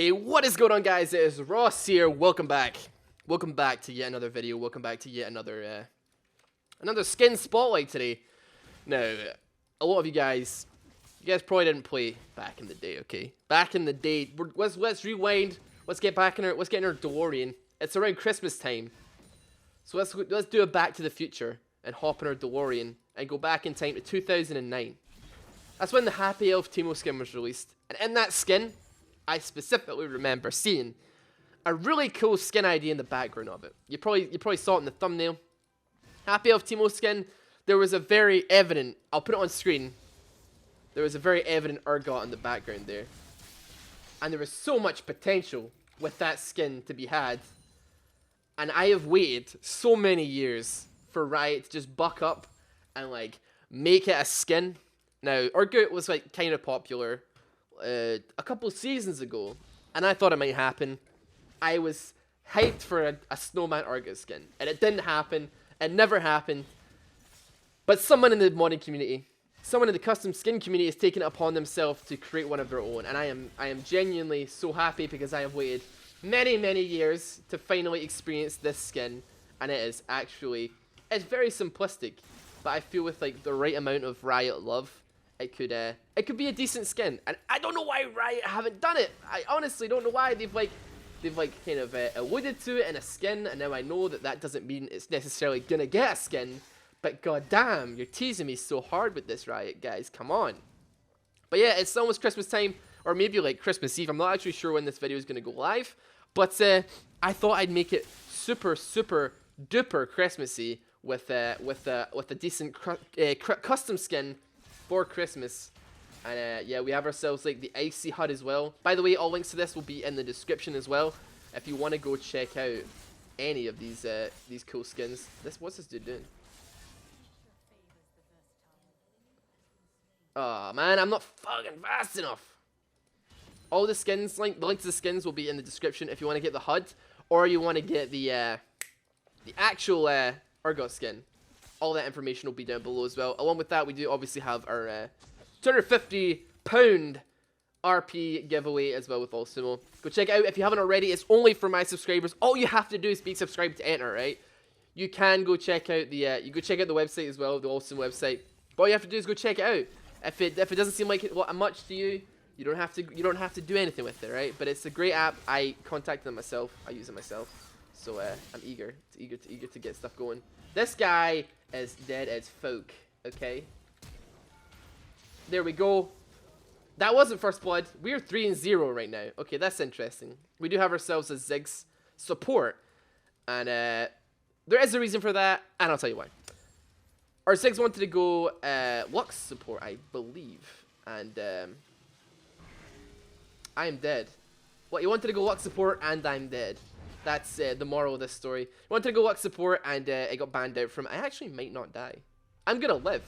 Hey, what is going on, guys? It is Ross here. Welcome back. Welcome back to yet another video. Welcome back to yet another skin spotlight today. Now, a lot of you guys probably didn't play back in the day, okay? Back in the day, let's rewind. Let's get in our DeLorean. It's around Christmas time, so let's do a Back to the Future and hop in our DeLorean and go back in time to 2009. That's when the Happy Elf Teemo skin was released, and in that skin, I specifically remember seeing a really cool skin ID in the background of it. You probably saw it in the thumbnail. Happy Elf Teemo skin. There was a very evident. I'll put it on screen. There was a very evident ergot in the background there, and there was so much potential with that skin to be had. And I have waited so many years for Riot to just buck up and like make it a skin. Now, ergot was like kind of popular a couple of seasons ago, and I thought it might happen. I was hyped for a snowman ergot skin, and it didn't happen. It never happened. But someone in the modding community, someone in the custom skin community, has taken it upon themselves to create one of their own, and I am genuinely so happy because I have waited many years to finally experience this skin, and it's very simplistic, but I feel with like the right amount of Riot love, it could be a decent skin. And I don't know why Riot haven't done it. I honestly don't know why they've kind of alluded to it in a skin, and now I know that doesn't mean it's necessarily gonna get a skin. But goddamn, you're teasing me so hard with this, Riot, guys. Come on. But yeah, it's almost Christmas time, or maybe like Christmas Eve. I'm not actually sure when this video is gonna go live, but I thought I'd make it super duper Christmassy with a decent custom skin for Christmas. And yeah, we have ourselves like the icy HUD as well. By the way, all links to this will be in the description as well if you want to go check out any of these cool skins. What's this dude doing? Oh man, I'm not fucking fast enough. All the skins, the link to the skins will be in the description if you want to get the HUD or you want to get the actual ergot skin. All that information will be down below as well. Along with that, we do obviously have our £250 RP giveaway as well with All Sumo. Go check it out if you haven't already. It's only for my subscribers. All you have to do is be subscribed to enter, right? You can go check out the website as well, the All Sumo website. But all you have to do is go check it out. If it doesn't seem like much to you, you don't have to do anything with it, right? But it's a great app. I contacted them myself. I use it myself. So I'm eager to get stuff going. This guy is dead as folk, okay? There we go. That wasn't first blood. We're 3-0 right now. Okay, that's interesting. We do have ourselves a Ziggs support. And there is a reason for that, and I'll tell you why. Our Ziggs wanted to go Lux support, I believe. And I am dead. Well, he wanted to go Lux support, and I'm dead. That's the moral of this story. He wanted to go Lux support, and it got banned out from... I actually might not die. I'm gonna live.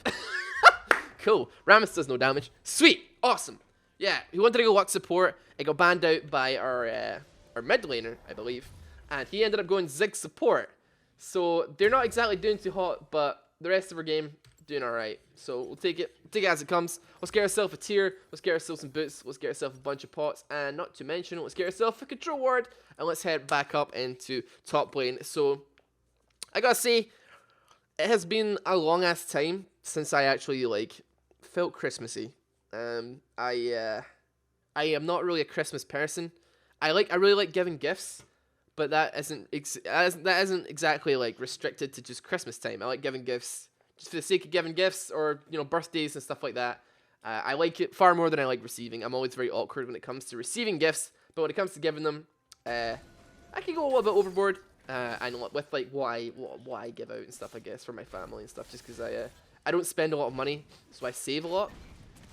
Cool. Rammus does no damage. Sweet. Awesome. Yeah, he wanted to go Lux support. It got banned out by our mid laner, I believe. And he ended up going Ziggs support. So they're not exactly doing too hot, but the rest of our game doing alright. So we'll take it as it comes. Let's get ourselves a tier. Let's get ourselves some boots. Let's get ourselves a bunch of pots. And not to mention, let's get ourselves a control ward. And let's head back up into top lane. So I gotta say, it has been a long ass time since I actually felt Christmassy. I am not really a Christmas person. I really like giving gifts, but that isn't exactly restricted to just Christmas time. I like giving gifts just for the sake of giving gifts, or birthdays and stuff like that. I like it far more than I like receiving. I'm always very awkward when it comes to receiving gifts, but when it comes to giving them, I can go a little bit overboard. And with what I give out and stuff, I guess, for my family and stuff, just because I don't spend a lot of money, so I save a lot,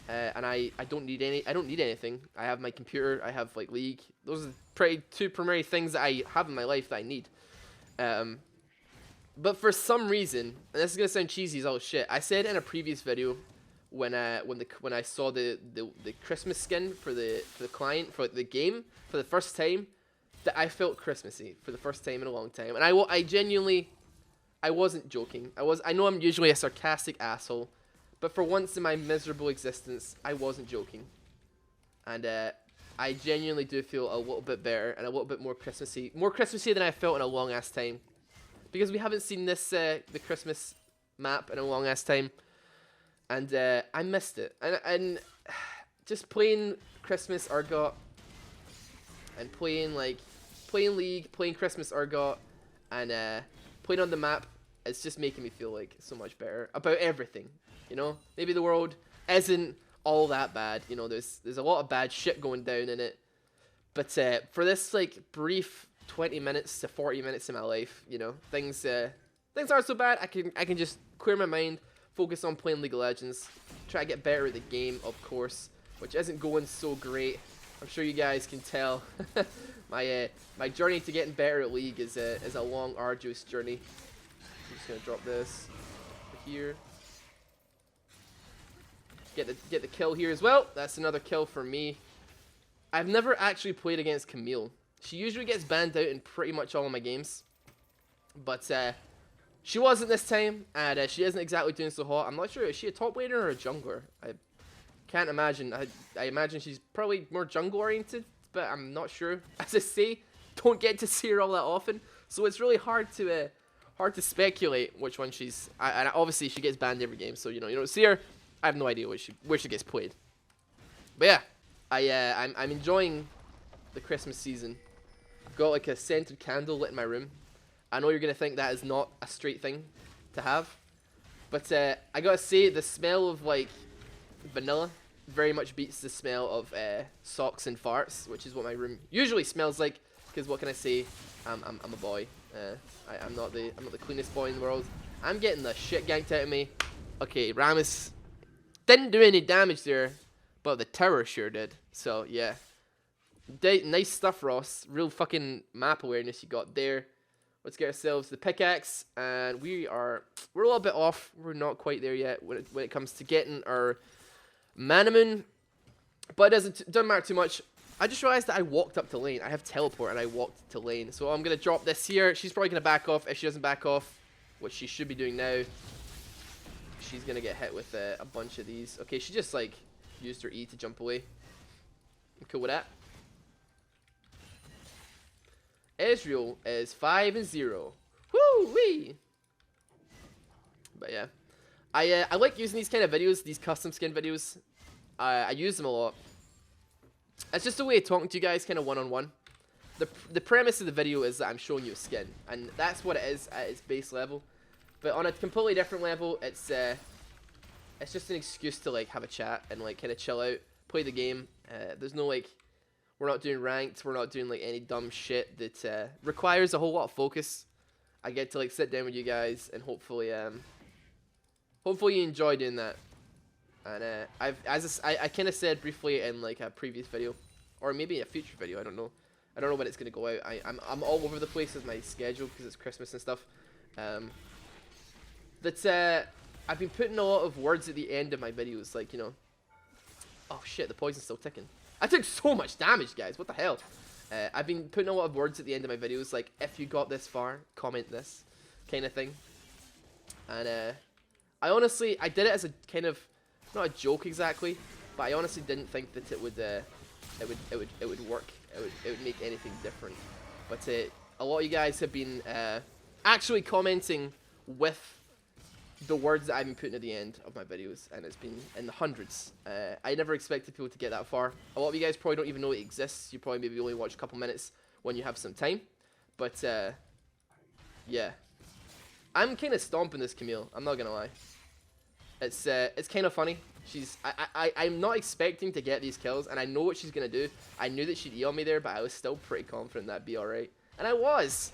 and I don't need anything. I have my computer, I have League. Those are two primary things that I have in my life that I need. But for some reason, and this is gonna sound cheesy as all shit, I said in a previous video when I saw the Christmas skin for the client for the game for the first time, that I felt Christmassy for the first time in a long time, and I genuinely, I wasn't joking. I know I'm usually a sarcastic asshole, but for once in my miserable existence, I wasn't joking. And I genuinely do feel a little bit better and a little bit more Christmassy. More Christmassy than I felt in a long ass time. Because we haven't seen this, the Christmas map in a long ass time. And I missed it. And just playing Christmas Urgot and playing League, playing Christmas Urgot, and playing on the map, it's just making me feel like so much better about everything. You know, maybe the world isn't all that bad. You know, there's a lot of bad shit going down in it, but for this like brief 20 minutes to 40 minutes in my life, you know, things aren't so bad. I can just clear my mind, focus on playing League of Legends, try to get better at the game, of course, which isn't going so great. I'm sure you guys can tell. My journey to getting better at League is a long, arduous journey. I'm just gonna drop this here. Get the kill here as well. That's another kill for me. I've never actually played against Camille. She usually gets banned out in pretty much all of my games, but she wasn't this time, and she isn't exactly doing so hot. I'm not sure, is she a top laner or a jungler? I can't imagine. I imagine she's probably more jungle oriented, but I'm not sure. As I say, don't get to see her all that often, so it's really hard to speculate which one she's. And obviously she gets banned every game, so you don't see her. I have no idea where she gets played. But yeah, I'm enjoying the Christmas season. I've got like a scented candle lit in my room. I know you're gonna think that is not a straight thing to have, but I gotta say the smell of like vanilla very much beats the smell of socks and farts, which is what my room usually smells like. Because what can I say? I'm a boy. I'm not the cleanest boy in the world. I'm getting the shit ganked out of me. Okay, Rammus didn't do any damage there, but the tower sure did. So yeah, nice stuff, Ross. Real fucking map awareness you got there. Let's get ourselves the pickaxe, and we're a little bit off. We're not quite there yet when it comes to getting our mana moon, but it doesn't matter too much. I just realized that I walked up to lane. I have teleport and I walked to lane, so I'm gonna drop this here. She's probably gonna back off. If she doesn't back off, which she should be doing now, she's gonna get hit with a bunch of these. Okay, she just like used her E to jump away. I'm cool with that. Israel is 5-0. Woo wee! But yeah, I like using these kind of videos, these custom skin videos. I use them a lot. It's just a way of talking to you guys, kind of one-on-one. The premise of the video is that I'm showing you a skin, and that's what it is at its base level. But on a completely different level, it's just an excuse to like have a chat and like kind of chill out, play the game. There's no like, we're not doing ranked, we're not doing like any dumb shit that requires a whole lot of focus. I get to like sit down with you guys and hopefully you enjoy doing that. And I kind of said briefly in like a previous video, or maybe a future video. I don't know when it's gonna go out. I'm all over the place with my schedule because it's Christmas and stuff. I've been putting a lot of words at the end of my videos, like, you know. Oh shit, the poison's still ticking. I took so much damage, guys. What the hell? I've been putting a lot of words at the end of my videos, like, if you got this far, comment this, kind of thing. And I did it as a kind of, not a joke exactly, but I honestly didn't think that it would work. It would make anything different. But a lot of you guys have been actually commenting with the words that I've been putting at the end of my videos, and it's been in the hundreds. I never expected people to get that far. A lot of you guys probably don't even know it exists. You probably maybe only watch a couple minutes when you have some time. But yeah, I'm kind of stomping this Camille. I'm not gonna lie. It's kind of funny. I'm not expecting to get these kills, and I know what she's gonna do. I knew that she'd E on me there, but I was still pretty confident that'd be alright, and I was.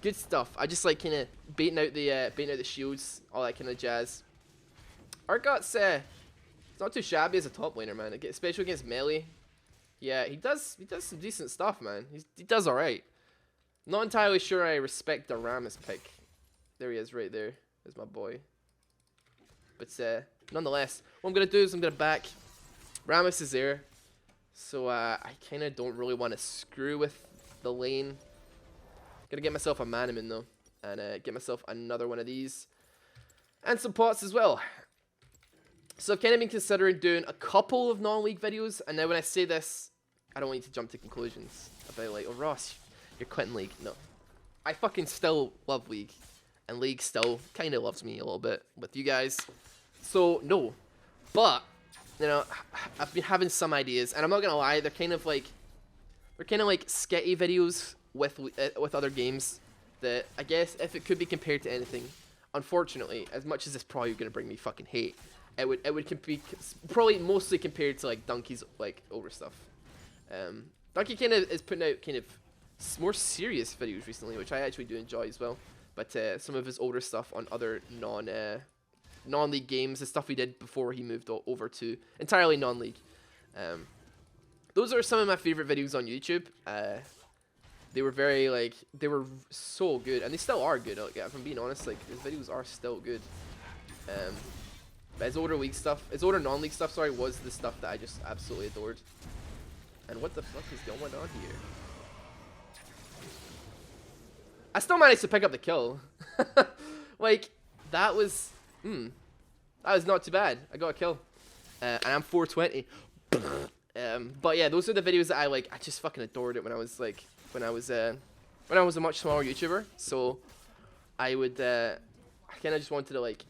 Good stuff. I just like kind of baiting out the shields, all that kind of jazz. Urgot's it's not too shabby as a top laner, man. Especially against melee. Yeah, he does some decent stuff, man. He does alright. Not entirely sure I respect the Rammus pick. There he is, right there. There's my boy. But nonetheless, what I'm gonna do is I'm gonna back. Rammus is there, so I kind of don't really want to screw with the lane. Gonna get myself a Manaman though, and get myself another one of these, and some pots as well. So I've kind of been considering doing a couple of non-league videos, and now when I say this, I don't want you to jump to conclusions about like, oh Ross, you're quitting League. No, I fucking still love League, and League still kind of loves me a little bit with you guys. So no, but you know, I've been having some ideas, and I'm not gonna lie, they're kind of like sketchy videos with other games that I guess if it could be compared to anything, unfortunately, as much as it's probably gonna bring me fucking hate, it would be probably mostly compared to like Donkey's like older stuff. Donkey kind of is putting out kind of more serious videos recently, which I actually do enjoy as well. But some of his older stuff on other non-league games, the stuff he did before he moved over to entirely non-league. Those are some of my favorite videos on YouTube. They were they were so good, and they still are good. Like, if I'm being honest, like his videos are still good. But his older non-league stuff, sorry, was the stuff that I just absolutely adored. And what the fuck is going on here? I still managed to pick up the kill. Like, that was not too bad. I got a kill. And I'm 420. But yeah, those are the videos that I just fucking adored it when I was a much smaller YouTuber. So I kind of just wanted to like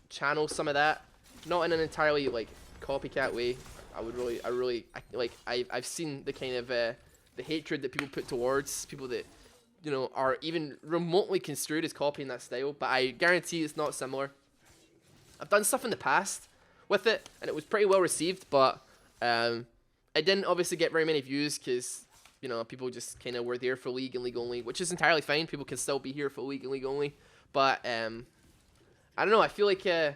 channel some of that, not in an entirely like copycat way. I've seen the kind of the hatred that people put towards people that, you know, are even remotely construed as copying that style, but I guarantee it's not similar. I've done stuff in the past with it, and it was pretty well received, but it didn't obviously get very many views because, you know, people just kind of were there for League and League only, which is entirely fine. People can still be here for League and League only, but I don't know. I feel like I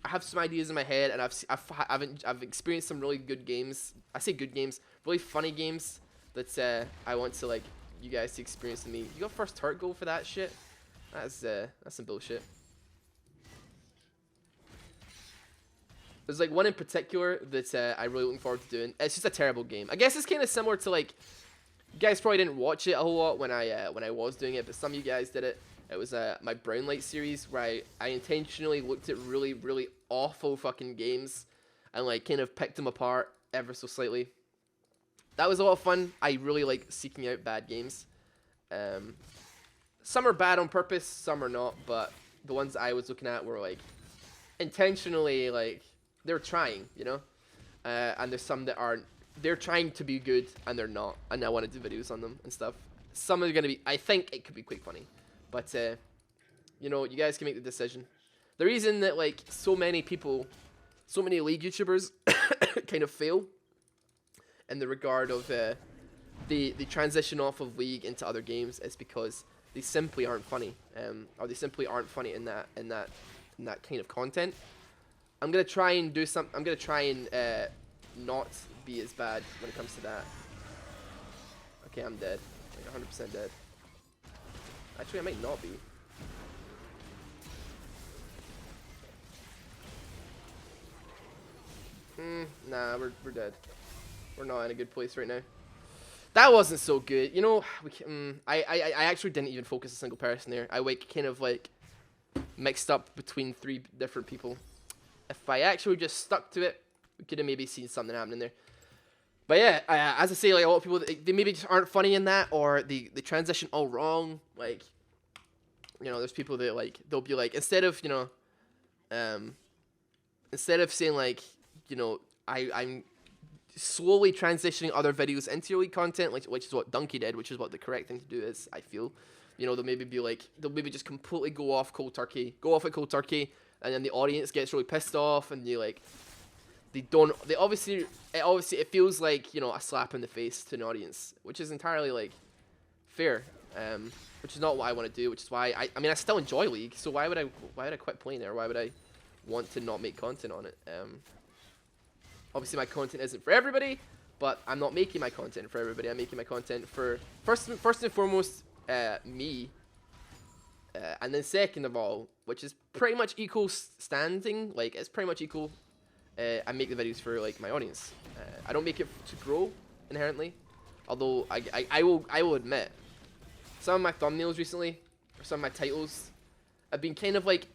have some ideas in my head, and I've experienced some really good games. I say good games, really funny games that I want to like you guys to experience with me. You got first turret goal for that shit? That's some bullshit. There's like one in particular that I'm really looking forward to doing. It's just a terrible game. I guess it's kind of similar to like, you guys probably didn't watch it a whole lot when I was doing it, but some of you guys did it. It was my Brown Light series where I intentionally looked at really, really awful fucking games and like kind of picked them apart ever so slightly. That was a lot of fun. I really like seeking out bad games. Some are bad on purpose, some are not, but the ones I was looking at were like intentionally like they're trying, you know? And there's some that aren't. They're trying to be good and they're not, and I want to do videos on them and stuff. Some are gonna be, I think it could be quite funny. But, you know, you guys can make the decision. The reason that, like, so many League YouTubers kind of fail in the regard of the transition off of League into other games is because they simply aren't funny. Or they simply aren't funny in that kind of content. I'm going to try and do some, I'm going to try and not be as bad when it comes to that. Okay, I'm dead. Like 100% dead. Actually, I might not be. Nah, we're dead. We're not in a good place right now. That wasn't so good. You know, I actually didn't even focus a single person there. I kind of like mixed up between 3 different people. If I actually just stuck to it, we could have maybe seen something happening there. But yeah, as I say, like a lot of people, they maybe just aren't funny in that, or they transition all wrong. Like, you know, there's people that like, they'll be like, instead of, you know, instead of saying like, you know, I'm slowly transitioning other videos into your League content, which is what Donkey did, which is what the correct thing to do is, I feel. You know, they'll maybe just completely go off at cold turkey, and then the audience gets really pissed off, and it feels like, you know, a slap in the face to an audience, which is entirely like fair, which is not what I want to do, which is why I mean I still enjoy League, so why would I quit playing it, or why would I want to not make content on it? Obviously my content isn't for everybody, but I'm not making my content for everybody. I'm making my content for first and foremost me, and then second of all, which is pretty much equal standing, like it's pretty much equal. I make the videos for like my audience. I don't make it to grow inherently, although I will admit, some of my thumbnails recently, or some of my titles, have been kind of like,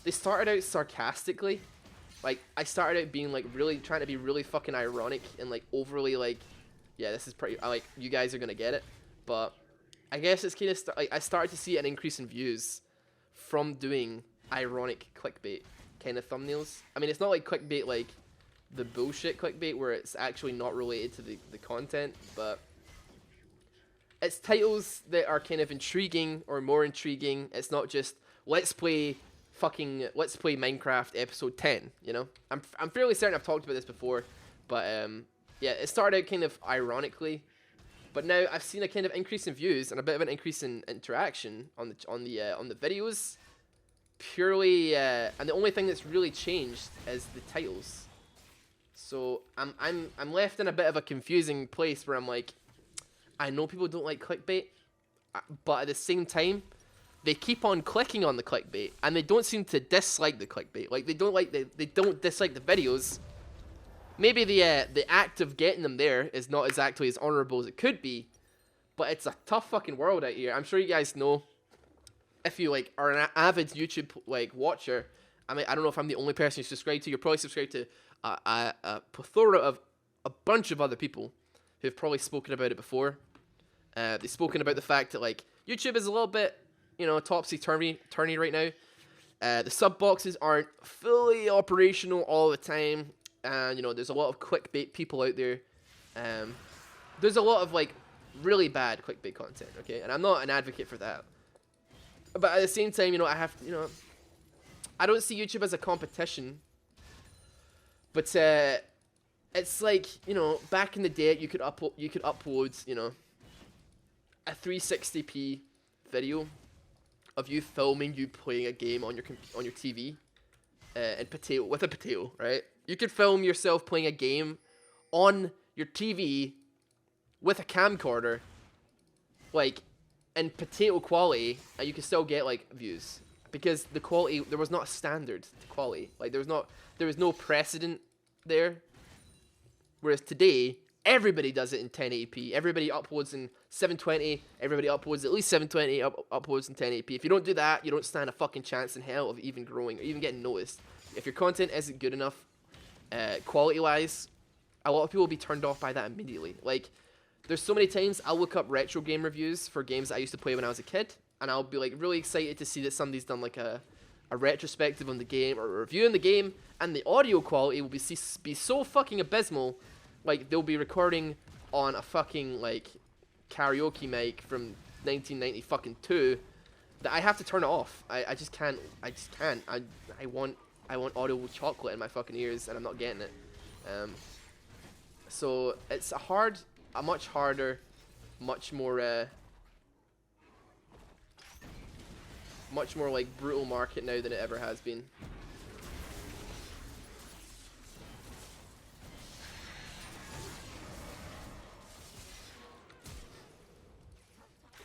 they started out sarcastically. Like I started out being like really trying to be really fucking ironic and like overly like yeah, this is pretty, like, you guys are gonna get it, but I guess it's kind of, like, I started to see an increase in views from doing ironic clickbait kind of thumbnails. I mean, it's not like clickbait, like, the bullshit clickbait where it's actually not related to the content, but it's titles that are kind of intriguing or more intriguing. It's not just, let's play Minecraft episode 10, you know? I'm fairly certain I've talked about this before, but yeah, it started out kind of ironically, but now I've seen a kind of increase in views and a bit of an increase in interaction on the videos, purely and the only thing that's really changed is the titles. So I'm left in a bit of a confusing place where I'm like, I know people don't like clickbait, but at the same time, they keep on clicking on the clickbait, and they don't seem to dislike the clickbait. Like, they don't dislike the videos. Maybe the act of getting them there is not exactly as honorable as it could be, but it's a tough fucking world out here. I'm sure you guys know, if you like are an avid YouTube like watcher. I mean, I don't know if I'm the only person you subscribe to. You're probably subscribed to a plethora of a bunch of other people who've probably spoken about it before. They've spoken about the fact that like YouTube is a little bit, you know, topsy-turvy right now. The sub boxes aren't fully operational all the time, and you know, there's a lot of clickbait people out there. There's a lot of like really bad clickbait content, okay, and I'm not an advocate for that. But at the same time, you know, I don't see YouTube as a competition. But it's like, you know, back in the day, you could upload, you know, a 360p video of you filming you playing a game on your TV, with a potato, right? You could film yourself playing a game on your TV with a camcorder, like in potato quality, and you could still get like views because the quality, there was not a standard quality. Like there was no precedent there. Whereas today, everybody does it in 1080p. Everybody uploads in 720. Everybody uploads at least 720. Uploads in 1080p. If you don't do that, you don't stand a fucking chance in hell of even growing or even getting noticed. If your content isn't good enough, quality-wise, a lot of people will be turned off by that immediately. Like, there's so many times I'll look up retro game reviews for games that I used to play when I was a kid, and I'll be like really excited to see that somebody's done like a retrospective on the game or a review on the game, and the audio quality will be so fucking abysmal. Like, they'll be recording on a fucking, like, karaoke mic from 1992 that I have to turn it off. I just can't. I want audio chocolate in my fucking ears, and I'm not getting it. So it's a much harder, much more like brutal market now than it ever has been.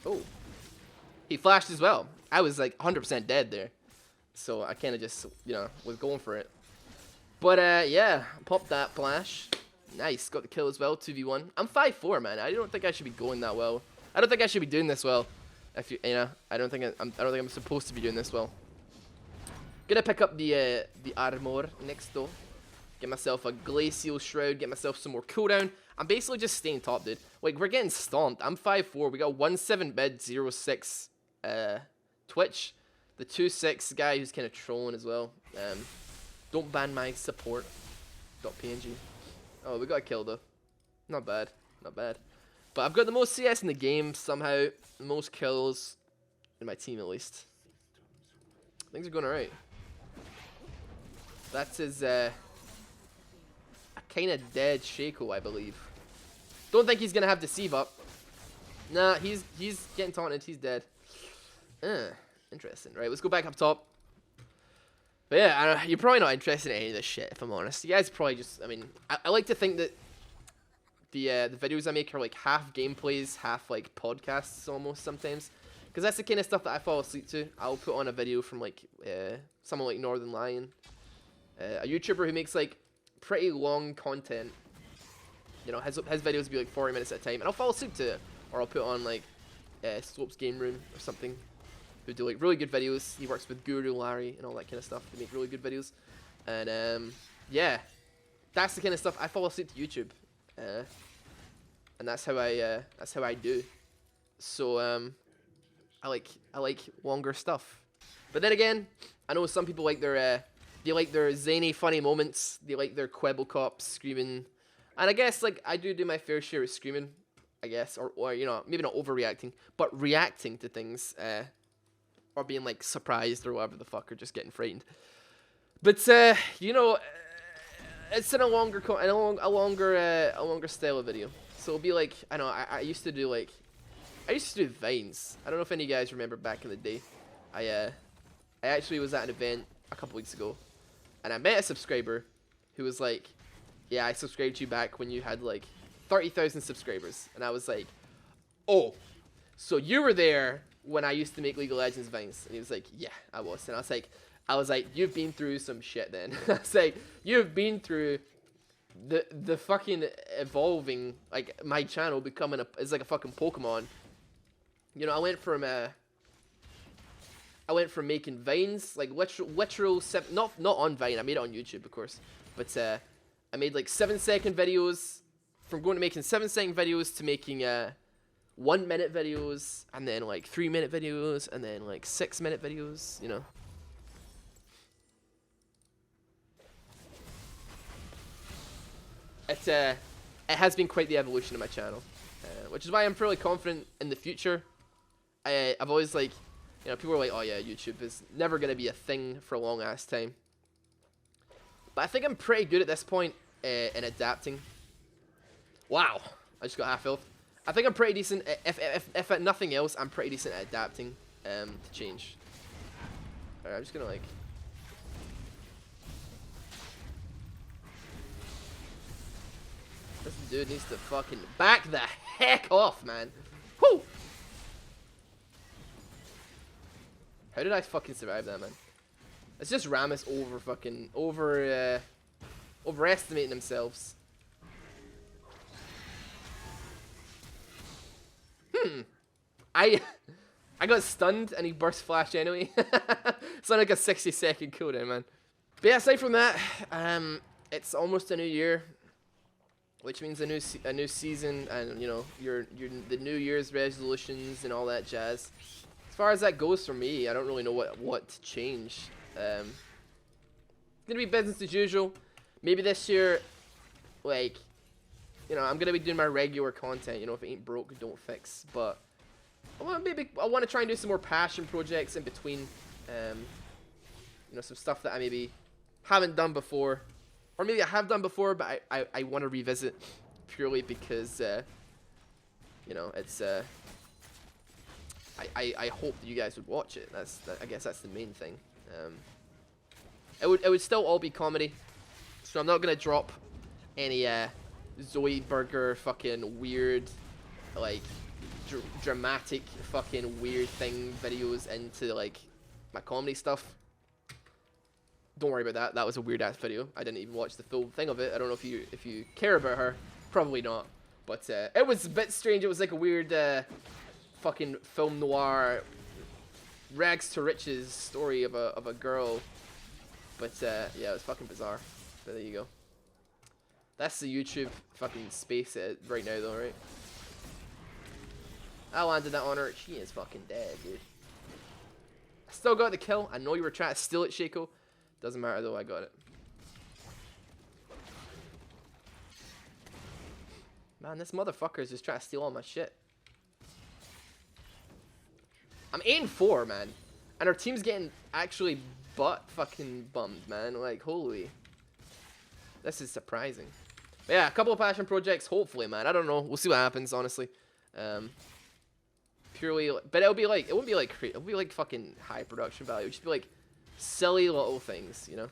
Oh, he flashed as well. I was like 100% dead there, so I kind of just, you know, was going for it. But yeah, popped that flash. Nice, got the kill as well. 2v1. I'm 5'4", man. I don't think I should be going that well. I don't think I should be doing this well. If you know, I don't think I'm supposed to be doing this well. Gonna pick up the armor next though. Get myself a glacial shroud. Get myself some more cooldown. I'm basically just staying top, dude. Like, we're getting stomped. I'm 5'4". We got 1.7 mid, 0.6 Twitch. The 2.6 guy who's kind of trolling as well. Don't ban my support. .png. Oh, we got a kill though. Not bad. Not bad. But I've got the most CS in the game somehow. The most kills in my team at least. Things are going alright. That's his a kind of dead Shaco, I believe. Don't think he's gonna have Deceive up. Nah, he's getting taunted. He's dead. Interesting. Right, let's go back up top. But yeah, you're probably not interested in any of this shit, if I'm honest. You guys probably just, I mean, I like to think that the videos I make are like half gameplays, half like podcasts almost sometimes. Because that's the kind of stuff that I fall asleep to. I'll put on a video from like someone like Northern Lion. A YouTuber who makes like pretty long content. You know, his videos will be like 40 minutes at a time. And I'll fall asleep to it. Or I'll put on like Slope's Game Room or something. Who do like really good videos. He works with Guru, Larry, and all that kind of stuff. They make really good videos. And yeah, that's the kind of stuff I fall asleep to YouTube. and that's how I do. So I like longer stuff. But then again, I know some people like their zany, funny moments. They like their quibble cops screaming, and I guess like I do my fair share of screaming, I guess, or you know, maybe not overreacting, but reacting to things, or being like surprised or whatever the fuck, or just getting frightened. But you know, it's in a longer style of video. So it'll be like, I know I used to do Vines. I don't know if any of you guys remember back in the day. I actually was at an event a couple weeks ago, and I met a subscriber who was like, yeah, I subscribed to you back when you had like 30,000 subscribers. And I was like, oh, so you were there when I used to make League of Legends Vines? And he was like, yeah, I was. And I was like, you've been through some shit then. I was like, you've been through the fucking evolving, like my channel becoming it's like a fucking Pokemon. You know, I went from making Vines, like literal not on Vine, I made it on YouTube, of course, but I made like 7-second videos, from going to making 7-second videos to making 1-minute videos, and then like 3-minute videos, and then like 6-minute videos, you know. It has been quite the evolution of my channel, which is why I'm fairly confident in the future. I've always like, you know, people are like, oh yeah, YouTube is never going to be a thing for a long ass time. But I think I'm pretty good at this point in adapting. Wow, I just got half health. I think I'm pretty decent, if at nothing else, I'm pretty decent at adapting to change. Alright, I'm just going to like... This dude needs to fucking back the heck off, man. Whoo! How did I fucking survive that, man? It's just Rammus overestimating themselves. I got stunned and he burst flash anyway. It's like a 60-second cooldown, man. But yeah, aside from that, it's almost a new year, which means a new season, and you know, the New Year's resolutions and all that jazz. As far as that goes for me, I don't really know what to change. It's gonna be business as usual. Maybe this year, like, you know, I'm gonna be doing my regular content. You know, if it ain't broke, don't fix. But I want to try and do some more passion projects in between. You know, some stuff that I maybe haven't done before, or maybe I have done before, but I want to revisit purely because you know, it's I hope that you guys would watch it. I guess that's the main thing. It would still all be comedy, so I'm not gonna drop any Zoe Burger fucking weird, like dramatic fucking weird thing videos into like my comedy stuff. Don't worry about that. That was a weird ass video. I didn't even watch the full thing of it. I don't know if you care about her. Probably not. But it was a bit strange. It was like a weird fucking film noir, rags to riches story of a girl. But yeah, it was fucking bizarre. But there you go. That's the YouTube fucking space right now, though, right? I landed that on her. She is fucking dead, dude. I still got the kill. I know you were trying to steal it, Shaco. Doesn't matter though, I got it. Man, this motherfucker is just trying to steal all my shit. I'm 8-4, man. And our team's getting actually butt fucking bummed, man. Like, holy. This is surprising. But yeah, a couple of passion projects, hopefully, man. I don't know. We'll see what happens, honestly. Purely, but it wouldn't be like, it'll be like fucking high production value. It would just be like silly little things, you know?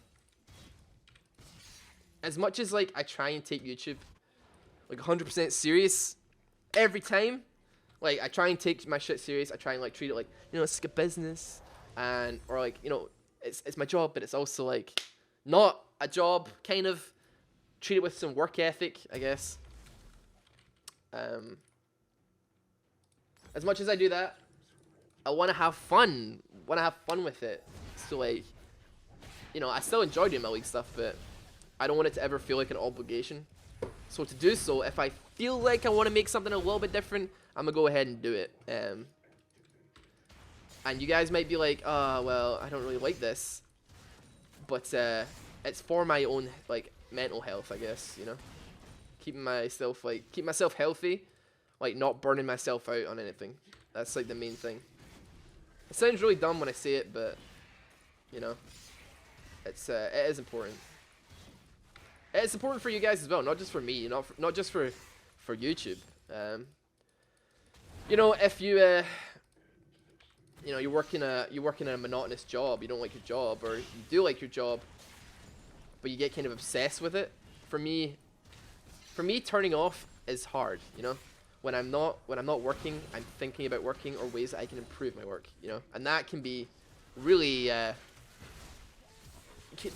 As much as, like, I try and take YouTube, like, 100% serious every time, like, I try and take my shit serious. I try and, like, treat it like, you know, it's like a business, and, or, like, you know, it's my job, but it's also, like, not a job, kind of. Treat it with some work ethic, I guess. As much as I do that, I want to have fun. With it. So, like, you know, I still enjoy doing my league stuff, but I don't want it to ever feel like an obligation. So to do so, if I feel like I want to make something a little bit different, I'm gonna go ahead and do it. And you guys might be like, oh, well, I don't really like this, but it's for my own like mental health, I guess, you know, keep myself healthy, like not burning myself out on anything. That's like the main thing. It sounds really dumb when I say it, but you know, it is important. It's important for you guys as well, not just for me, not just for YouTube. You know, if you you know, you're working a monotonous job, you don't like your job, or you do like your job, but you get kind of obsessed with it. For me, turning off is hard. You know, when I'm not working, I'm thinking about working or ways that I can improve my work. You know, and that can be really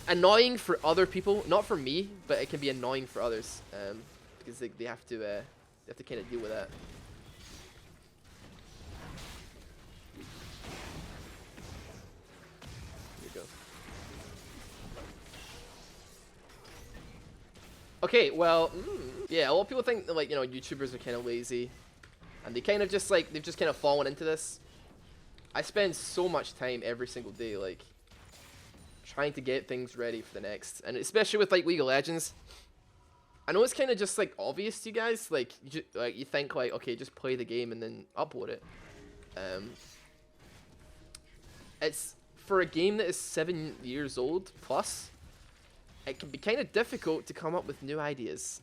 annoying for other people, not for me, but it can be annoying for others, because they have to kind of deal with that. Okay, well, yeah, a lot of people think that, like, you know, YouTubers are kind of lazy, and they kind of just, like, they've just kind of fallen into this. I spend so much time every single day, like, trying to get things ready for the next, and especially with, like, League of Legends. I know it's kind of just, like, obvious to you guys, like, you think, like, okay, just play the game and then upload it. It's, for a game that is 7 years old plus, it can be kind of difficult to come up with new ideas.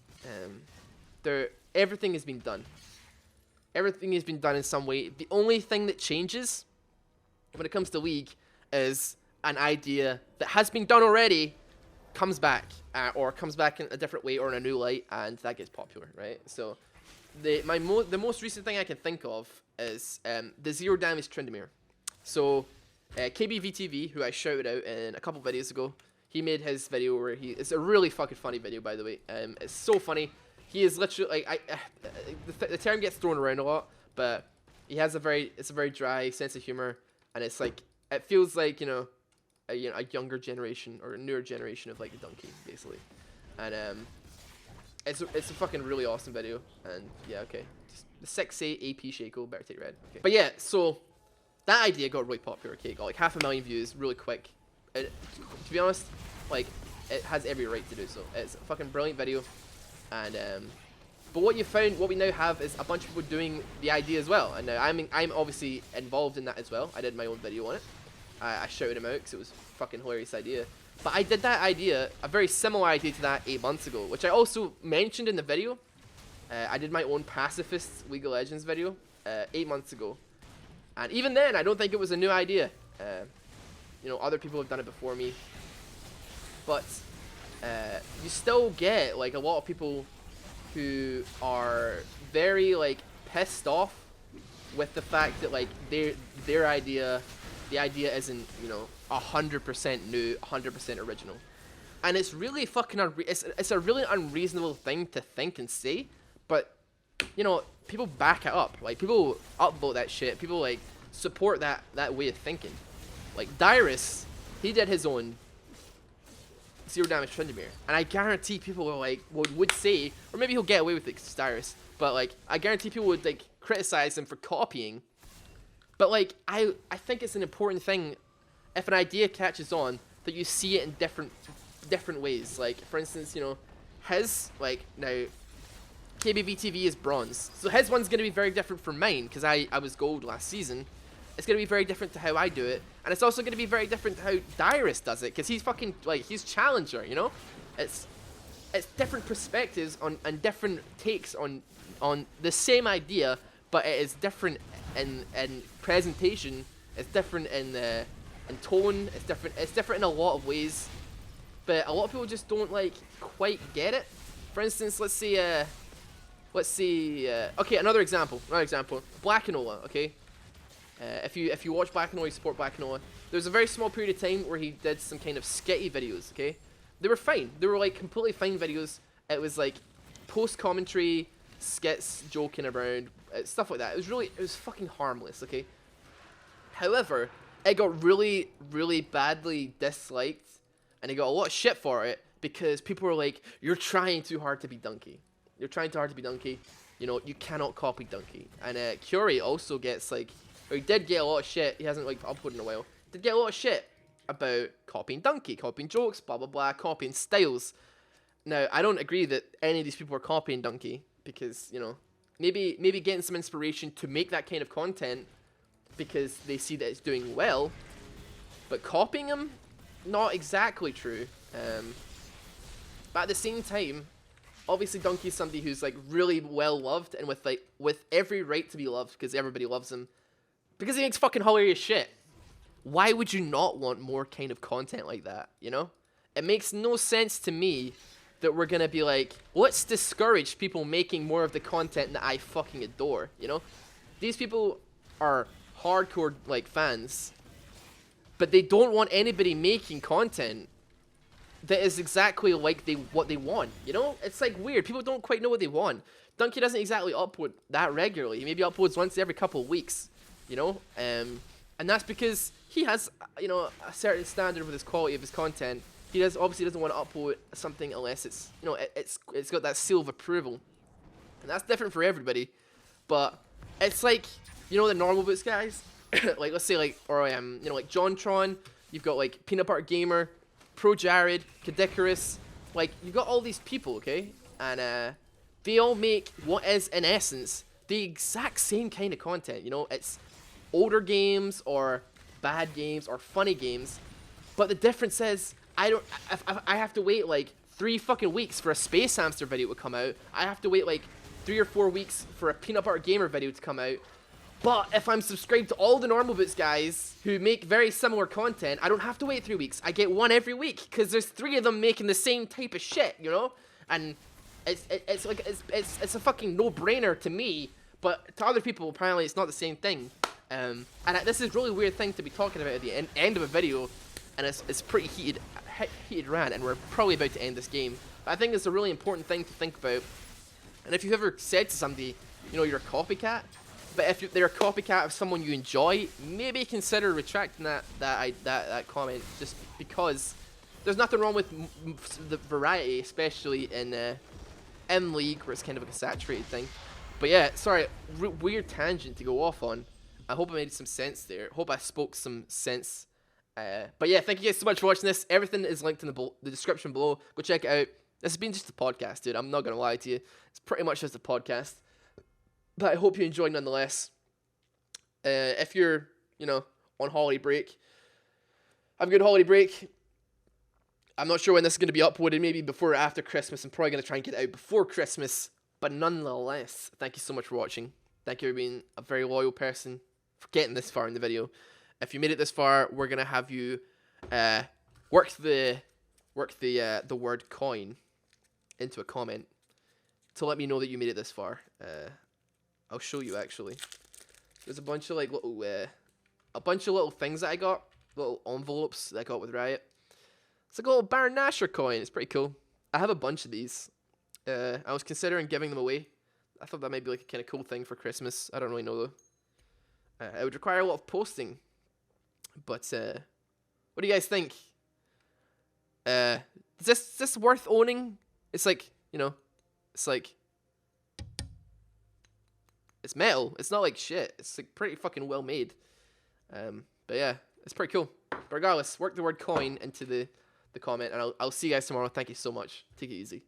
Everything has been done. Everything has been done in some way. The only thing that changes when it comes to League is an idea that has been done already comes back, or comes back in a different way or in a new light, and that gets popular, right? So the most recent thing I can think of is the Zero Damage Tryndamere. So KBVTV, who I shouted out in a couple videos ago, he made his video where it's a really fucking funny video, by the way. It's so funny. He is literally, like, the term gets thrown around a lot, but he has it's a very dry sense of humor, and it's like, it feels like, you know, a younger generation or a newer generation of, like, a donkey, basically. And it's a fucking really awesome video. And yeah, okay, just the 6A AP Shaco, better take red. Okay. But yeah, so that idea got really popular. Okay, got like 500,000 views really quick. To be honest, like, it has every right to do so. It's a fucking brilliant video, and but what we now have is a bunch of people doing the idea as well, and now I'm obviously involved in that as well. I did my own video on it. I shouted him out because it was a fucking hilarious idea. But I did that idea, a very similar idea to that 8 months ago, which I also mentioned in the video. I did my own pacifist League of Legends video 8 months ago, and even then I don't think it was a new idea. You know, other people have done it before me, but you still get, like, a lot of people who are very, like, pissed off with the fact that, like, the idea isn't, you know, 100% new, 100% original, and it's really fucking it's a really unreasonable thing to think and say, but you know, people back it up, like, people upvote that shit, people, like, support that way of thinking. Like, Dyrus, he did his own Zero Damage Tryndamere, and I guarantee people will, like, would say, or maybe he'll get away with it 'cause it's Dyrus, but, like, I guarantee people would, like, criticize him for copying. But, like, I think it's an important thing, if an idea catches on, that you see it in different ways. Like, for instance, you know, his, like, now KBVTV is bronze, so his one's gonna be very different from mine because I was gold last season. It's going to be very different to how I do it. And it's also going to be very different to how Dyrus does it. Because he's fucking, like, he's challenger, you know? It's different perspectives and different takes on the same idea. But it is different in presentation. It's different in tone. It's different in a lot of ways. But a lot of people just don't, like, quite get it. For instance, let's see, okay, another example. Black Enola, okay? If you watch Black Enola, you support Black Enola. There's a very small period of time where he did some kind of skitty videos, okay? They were fine. They were, like, completely fine videos. It was, like, post-commentary, skits, joking around, stuff like that. It was fucking harmless, okay? However, it got really, really badly disliked, and he got a lot of shit for it, because people were like, you're trying too hard to be Donkey. You're trying too hard to be Donkey. You know, you cannot copy Donkey. And Curie also gets, like, or he did get a lot of shit. He hasn't, like, uploaded in a while. Did get a lot of shit about copying Donkey, copying jokes, blah, blah, blah, copying styles. Now, I don't agree that any of these people are copying Donkey because, you know, maybe getting some inspiration to make that kind of content because they see that it's doing well, but copying him, not exactly true. But at the same time, obviously Donkey's somebody who's like really well loved and with every right to be loved because everybody loves him because he makes fucking hilarious shit. Why would you not want more kind of content like that, you know? It makes no sense to me that we're gonna be like, let's discourage people making more of the content that I fucking adore, you know? These people are hardcore, like, fans, but they don't want anybody making content that is exactly like what they want, you know? It's, like, weird. People don't quite know what they want. Donkey doesn't exactly upload that regularly. He maybe uploads once every couple of weeks, you know? And that's because he has, you know, a certain standard with his quality of his content. He obviously doesn't want to upload something unless it's, you know, it's got that seal of approval. And that's different for everybody. But it's like, you know, the normal boots guys, like, let's say, like, or, you know, like, JonTron, you've got, like, Peanut Butter Gamer, Pro Jared, Kadikarus, like, you've got all these people, okay? And, they all make what is, in essence, the exact same kind of content, you know? It's older games, or bad games, or funny games, but the difference is, I have to wait, like, 3 fucking weeks for a Space Hamster video to come out. I have to wait, like, 3 or 4 weeks for a Peanut Butter Gamer video to come out. But if I'm subscribed to all the Normal Boots guys who make very similar content, I don't have to wait 3 weeks. I get one every week because there's 3 of them making the same type of shit, you know? And it's like it's a fucking no-brainer to me, but to other people apparently it's not the same thing. And this is a really weird thing to be talking about at the end of a video, and it's pretty heated rant, and we're probably about to end this game. But I think it's a really important thing to think about. And if you've ever said to somebody, you know, you're a copycat, but if they're a copycat of someone you enjoy, maybe consider retracting that comment, just because there's nothing wrong with the variety, especially in League, where it's kind of like a saturated thing. But yeah, sorry, weird tangent to go off on. I hope I made some sense there. Hope I spoke some sense. But yeah, thank you guys so much for watching this. Everything is linked in the description below. Go check it out. This has been just a podcast, dude. I'm not going to lie to you. It's pretty much just a podcast. But I hope you enjoyed nonetheless. If you're, you know, on holiday break, have a good holiday break. I'm not sure when this is going to be uploaded. Maybe before or after Christmas. I'm probably going to try and get it out before Christmas. But nonetheless, thank you so much for watching. Thank you for being a very loyal person, for getting this far in the video. If you made it this far, we're going to have you work the word coin into a comment to let me know that you made it this far. I'll show you, actually. There's a bunch of like little things that I got, little envelopes that I got with Riot. It's like a little Baron Nashor coin. It's pretty cool. I have a bunch of these. I was considering giving them away. I thought that might be like a kind of cool thing for Christmas. I don't really know though. It would require a lot of posting. But what do you guys think? Is this worth owning? It's like, you know, it's like, it's metal. It's not like shit. It's like pretty fucking well made. But yeah, it's pretty cool. But regardless, work the word coin into the comment, and I'll see you guys tomorrow. Thank you so much. Take it easy.